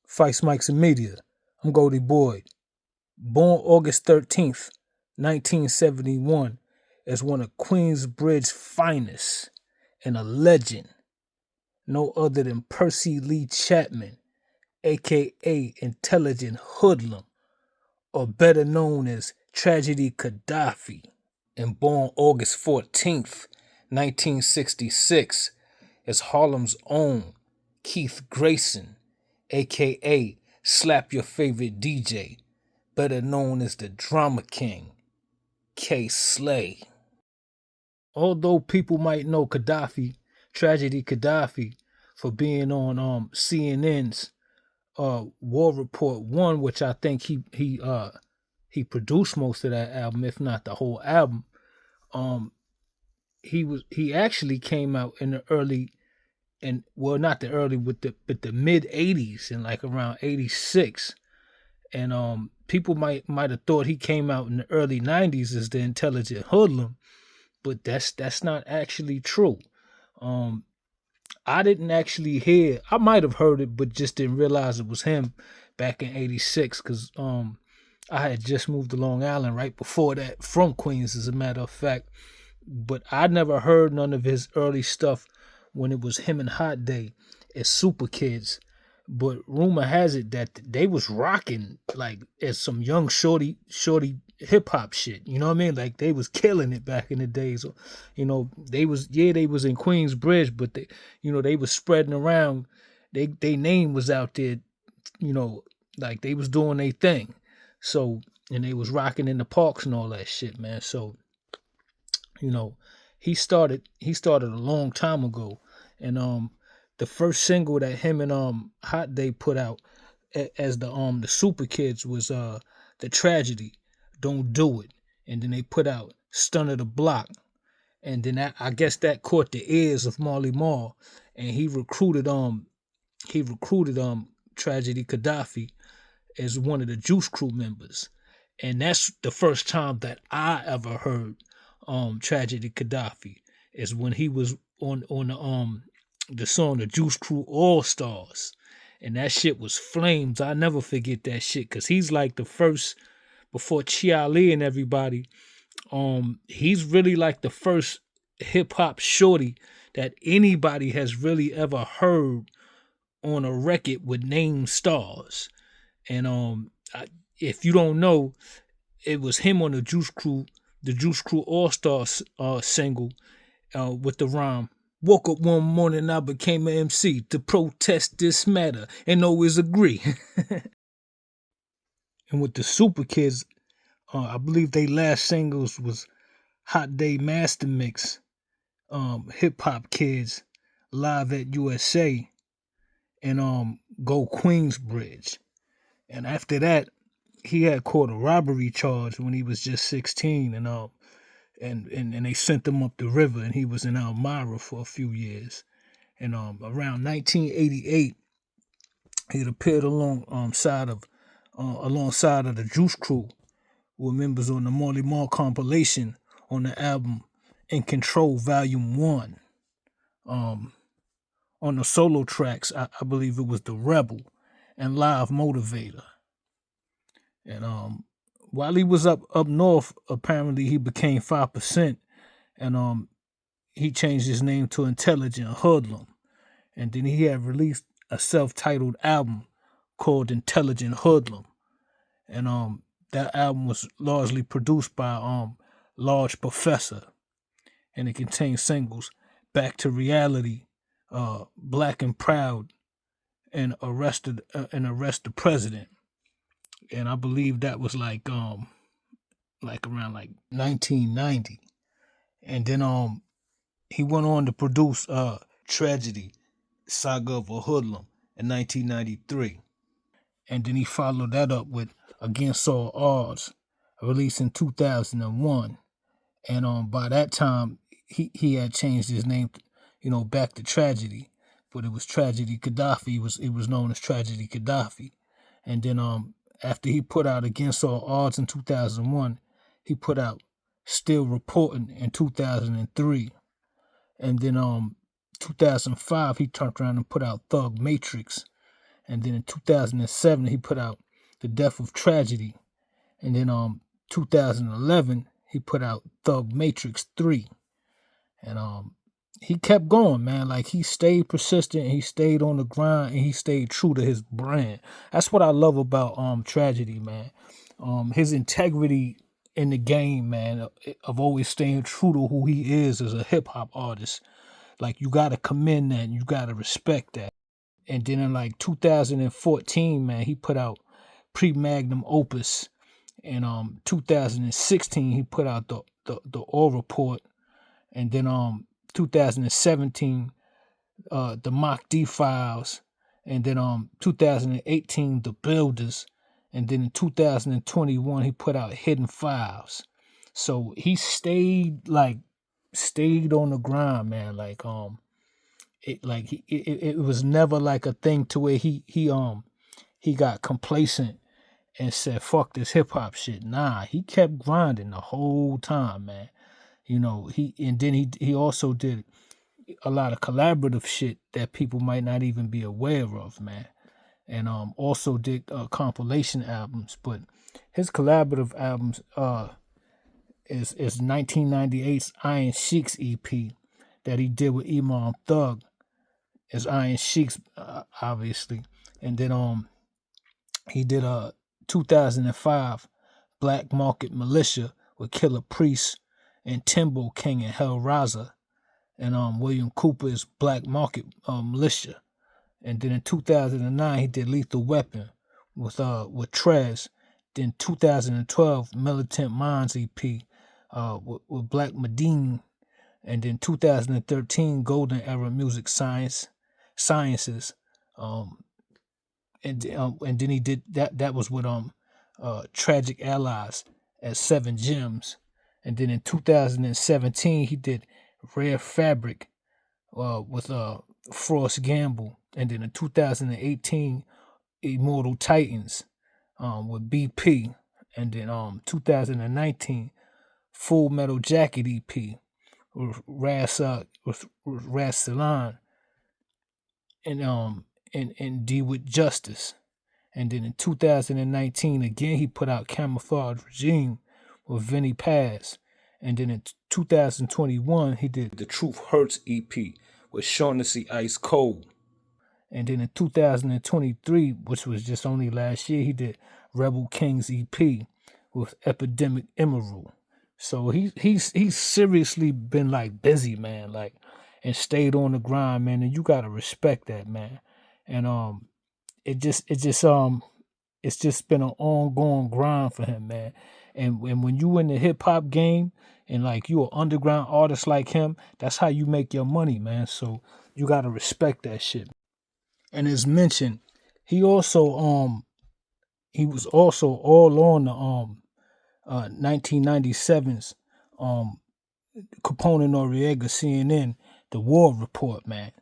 Fights, Mics, and Media. I'm Goldie Boyd. Born August 13th, 1971, as one of Queensbridge's finest and a legend, no other than Percy Lee Chapman, aka Intelligent Hoodlum, or better known as Tragedy Khadafi. And born August 14th, 1966, as Harlem's own Keith Grayson, aka Slap Your Favorite DJ, better known as the Drama King, K Slay. Although people might know Tragedy Khadafi, for being on CNN's War Report 1, which I think he produced most of that album, if not the whole album. He actually came out in the early, and well, not the early, but the mid '80s, and like around '86. And people might have thought he came out in the early '90s as the Intelligent Hoodlum, but that's not actually true. I didn't actually hear. I might have heard it, but just didn't realize it was him back in '86, because I had just moved to Long Island right before that, from Queens, as a matter of fact. But I never heard none of his early stuff when it was him and Hot Day as Super Kids. But rumor has it that they was rocking like as some young shorty hip hop shit. You know what I mean? Like they was killing it back in the days. They was in Queensbridge, but they was spreading around. They name was out there, like they was doing their thing. So, and they was rocking in the parks and all that shit, man. So, he started a long time ago. And the first single that him and Hot Day put out as the Super Kids was The Tragedy, Don't Do It. And then they put out Stun of the Block. And then I guess that caught the ears of Marley Marl, and he recruited Tragedy Khadafi as one of the Juice Crew members. And that's the first time that I ever heard Tragedy Khadafi, is when he was on the song The Juice Crew All Stars. And that shit was flames. I never forget that shit, because he's like the first, before Chi Ali and everybody, he's really like the first hip hop shorty that anybody has really ever heard on a record with named stars. And if you don't know, it was him on the Juice Crew All Stars single with the rhyme, "Woke up one morning, I became an MC to protest this matter and always agree." And with the Super Kids, I believe they last singles was Hot Day Master Mix, Hip Hop Kids, Live at USA, and Go Queensbridge. And after that, he had caught a robbery charge when he was just 16, and they sent him up the river, and he was in Elmira for a few years. And around 1988, he had appeared alongside of the Juice Crew, who were members on the Marley Marl compilation on the album In Control Volume 1. On the solo tracks, I believe it was The Rebel and Live Motivator. And while he was up north, apparently he became 5%, and he changed his name to Intelligent Hoodlum. And then he had released a self-titled album called Intelligent Hoodlum. And that album was largely produced by Large Professor, and it contained singles Back to Reality, Black and Proud, and Arrest the President. And I believe that was like around like 1990. And then he went on to produce Tragedy, Saga of a Hoodlum in 1993. And then he followed that up with Against All Odds, released in 2001. And by that time, he had changed his name, back to Tragedy, but it was Tragedy Khadafi. It was known as Tragedy Khadafi. And then after he put out Against All Odds in 2001, he put out Still Reporting in 2003. And then 2005, he turned around and put out Thug Matrix. And then in 2007 he put out The Death of Tragedy. And then 2011 he put out Thug Matrix 3. And he kept going, man. Like he stayed persistent, he stayed on the grind, and he stayed true to his brand. That's what I love about Tragedy, man. His integrity in the game, man, of always staying true to who he is as a hip hop artist. Like you gotta commend that and you gotta respect that. And then in like 2014, man, he put out Pre Magnum Opus. In 2016 he put out the All Report. And then 2017 the Mach D Files. And then 2018 The Builders. And then in 2021 he put out Hidden Files. So he stayed on the grind, man. It was never like a thing to where he got complacent and said fuck this hip hop shit. Nah, he kept grinding the whole time, man. You know, he also did a lot of collaborative shit that people might not even be aware of, man. And also did compilation albums, but his collaborative albums is 1998's Iron Sheik's EP that he did with Imam Thug as Iron Sheik's obviously. And then he did 2005 Black Market Militia with Killer Priest and Timbo King and Hell Raza. And William Cooper's Black Market Militia. And then in 2009 he did Lethal Weapon with Trez. Then 2012 Militant Minds EP with Black Medine. And then 2013 Golden Era Music Sciences. And then he did that was with Tragic Allies at Seven Gems. And then in 2017 he did Rare Fabric with Frost Gamble. And then in 2018 Immortal Titans with BP. And then 2019 Full Metal Jacket EP with Ras Salon and D with Justice. And then in 2019 again he put out Camouflage Regime with Vinny Paz. And then in 2021 he did The Truth Hurts EP with Shaughnessy Ice Cold. And then in 2023, which was just only last year, he did Rebel Kings EP with Epidemic Emerald. So he's seriously been like busy, man, like, and stayed on the grind, man. And you gotta respect that, man. And it's just been an ongoing grind for him, man. And when you in the hip hop game and like you an underground artist like him, that's how you make your money, man. So you gotta respect that shit. And as mentioned, he also he was also all on the 1997's Capone Noriega CNN, The War Report, man.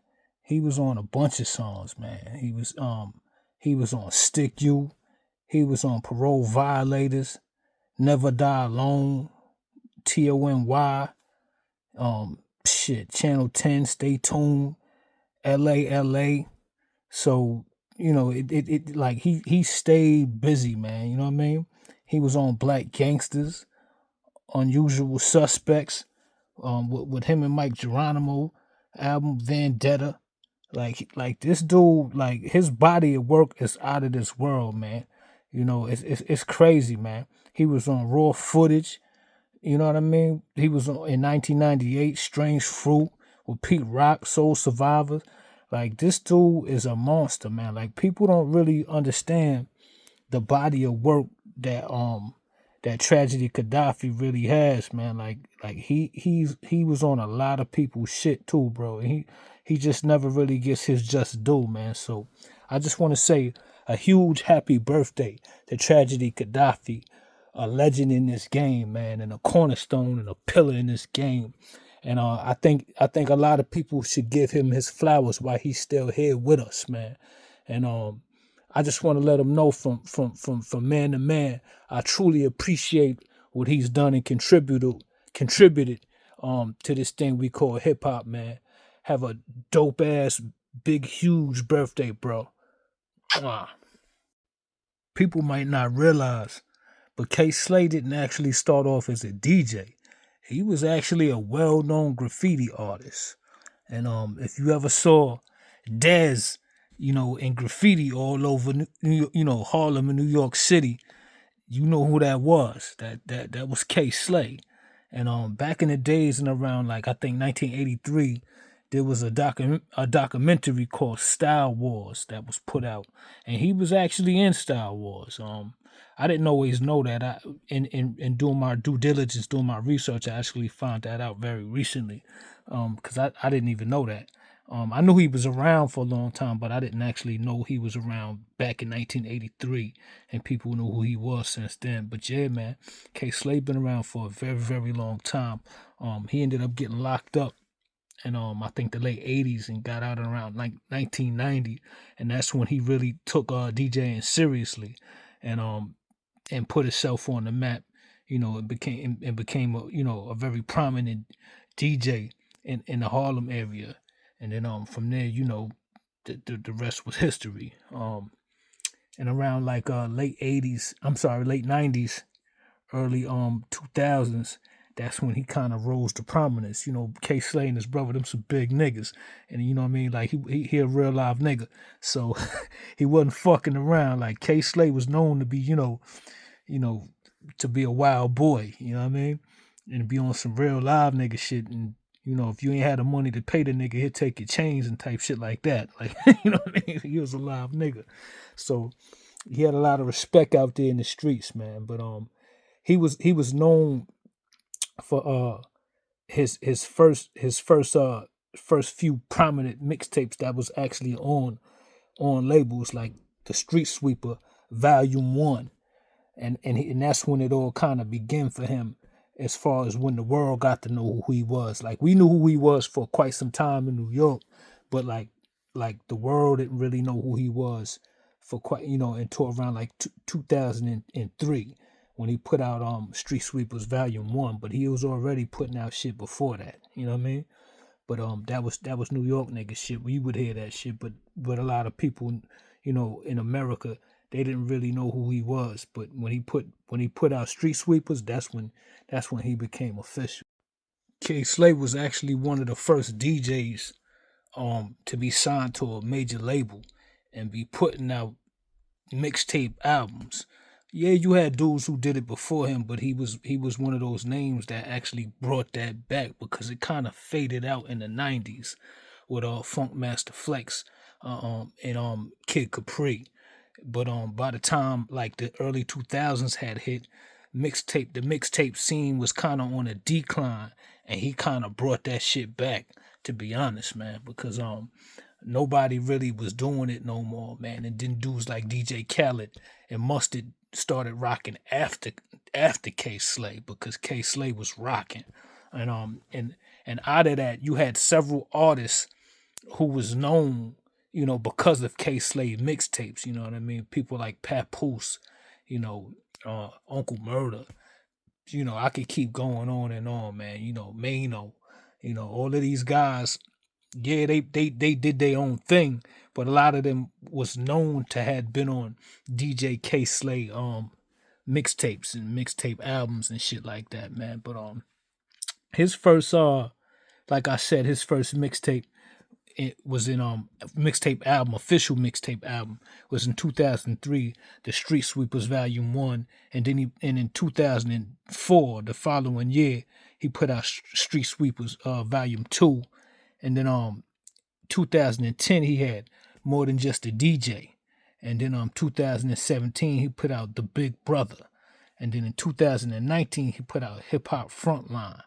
He was on a bunch of songs, man. He was on Stick You, he was on Parole Violators, Never Die Alone, TONY, Channel 10, Stay Tuned, LA. So, you know, it like he stayed busy, man. You know what I mean? He was on Black Gangsters, Unusual Suspects, with him and Mike Geronimo, album Vendetta. Like this dude, like his body of work is out of this world, man. You know, it's crazy, man. He was on Raw Footage. You know what I mean? He was in 1998, Strange Fruit with Pete Rock, Soul Survivors. Like this dude is a monster, man. Like people don't really understand the body of work that Tragedy Khadafi really has, man. Like he was on a lot of people's shit too, bro. He just never really gets his just due, man. So I just want to say a huge happy birthday to Tragedy Khadafi, a legend in this game, man, and a cornerstone and a pillar in this game. And I think a lot of people should give him his flowers while he's still here with us, man. And I just want to let him know from man to man, I truly appreciate what he's done and contributed to this thing we call hip hop, man. Have a dope ass, big, huge birthday, bro. People might not realize, but K Slay didn't actually start off as a DJ. He was actually a well-known graffiti artist. And if you ever saw Dez, in graffiti all over, Harlem and New York City, you know who that was. That was K Slay. And back in the days and around like I think 1983, there was a documentary called Style Wars that was put out, and he was actually in Style Wars. I didn't always know that. In doing my due diligence, doing my research, I actually found that out very recently, because I didn't even know that. I knew he was around for a long time, but I didn't actually know he was around back in 1983, and people knew who he was since then. But yeah, man, K Slay been around for a very, very long time. He ended up getting locked up in I think the late 80s and got out around like 1990, and that's when he really took DJing seriously, and put himself on the map. It became a very prominent DJ in the Harlem area. And then from there, the rest was history. And around like late 90s, early 2000s, that's when he kind of rose to prominence. K Slay and his brother, them some big niggas, and you know what I mean. Like he a real live nigga, so he wasn't fucking around. Like K Slay was known to be, to be a wild boy. You know what I mean, and be on some real live nigga shit. And if you ain't had the money to pay the nigga, he'll take your chains and type shit like that. Like you know what I mean. He was a live nigga, so he had a lot of respect out there in the streets, man. But he was known for his first few prominent mixtapes that was actually on labels like the Street Sweeper Volume 1, and that's when it all kind of began for him, as far as when the world got to know who he was. Like we knew who he was for quite some time in New York, but like the world didn't really know who he was for quite until around like 2003, when he put out Street Sweepers Volume 1, but he was already putting out shit before that. You know what I mean? But that was New York nigga shit. We would hear that shit, but a lot of people, in America, they didn't really know who he was. But when he put out Street Sweepers, that's when he became official. K Slay was actually one of the first DJs to be signed to a major label and be putting out mixtape albums. Yeah, you had dudes who did it before him, but he was one of those names that actually brought that back, because it kind of faded out in the '90s with Funk Master Flex, and Kid Capri. But by the time like the early 2000s had hit, the mixtape scene was kind of on a decline, and he kind of brought that shit back. To be honest, man, because nobody really was doing it no more, man. And then dudes like DJ Khaled and Mustard started rocking after K Slay, because K Slay was rocking, and out of that you had several artists who was known, because of K Slay mixtapes. You know what I mean? People like Papoose, Uncle Murder. I could keep going on and on, man. Mano, all of these guys. Yeah, they did their own thing, but a lot of them was known to had been on DJ K Slay mixtapes and mixtape albums and shit like that, man. But his first like I said, his first mixtape, it was in mixtape album, official mixtape album, was in 2003, the Street Sweepers Volume 1, and then in 2004, the following year, he put out Street Sweepers Volume 2, and then 2010 he had More Than Just a DJ, and then 2017 he put out The Big Brother, and then in 2019 he put out Hip Hop Frontline,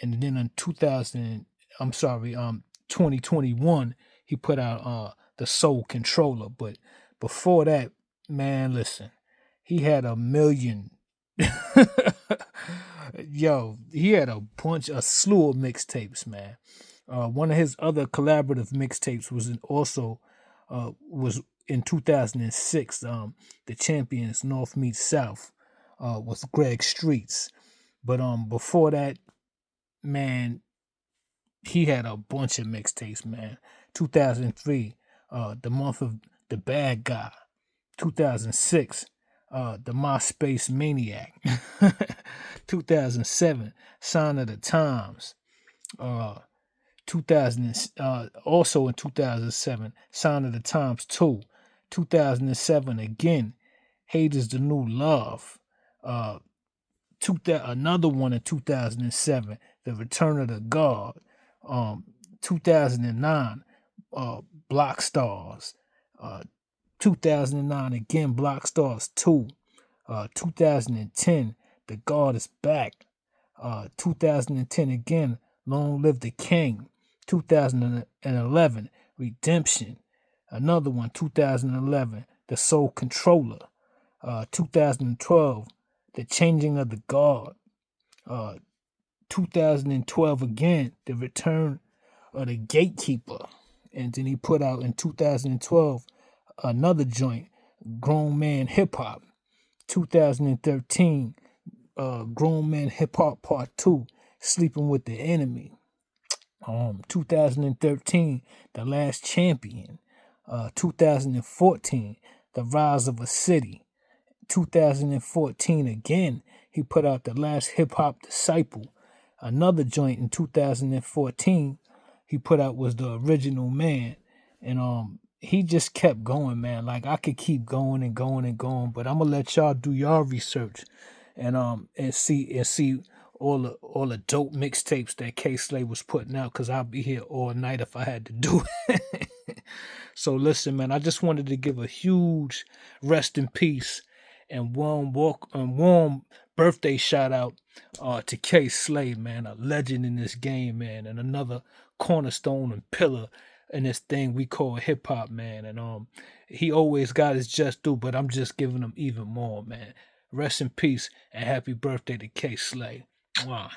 and then in 2021 he put out The Soul Controller. But before that, man, listen, he had a million. Yo, he had a slew of mixtapes, man. One of his other collaborative mixtapes was in 2006. The Champions North Meets South, with Greg Streets. But before that, man, he had a bunch of mixtapes, man. 2003, The Bad Guy. 2006, The MySpace Maniac. 2007, Sign of the Times. Uh, 2000, also in 2007, Sign of the Times 2. 2007 again, Hate is the New Love. Uh, another one in 2007, The Return of the God. 2009, Block Stars. Uh, 2009 again, Block Stars 2. 2010, The God is Back. 2010 again, Long Live the King. 2011, Redemption. Another one, 2011, The Soul Controller. 2012, The Changing of the God. 2012 again, The Return of the Gatekeeper. And then he put out in 2012 another joint, Grown Man Hip Hop. 2013, Grown Man Hip Hop Part 2, Sleeping with the Enemy. 2013, The Last Champion. 2014, The Rise of a City. 2014 again, he put out The Last Hip Hop Disciple. Another joint in 2014 he put out was The Original Man. And he just kept going, man. Like, I could keep going and going and going, but I'm gonna let y'all do y'all research and see all the dope mixtapes that K Slay was putting out, because I'll be here all night if I had to do it. So listen, man, I just wanted to give a huge rest in peace and warm birthday shout out to K Slay, man, a legend in this game, man, and another cornerstone and pillar in this thing we call hip hop, man. And he always got his just due, but I'm just giving him even more, man. Rest in peace and happy birthday to K Slay. Mwah.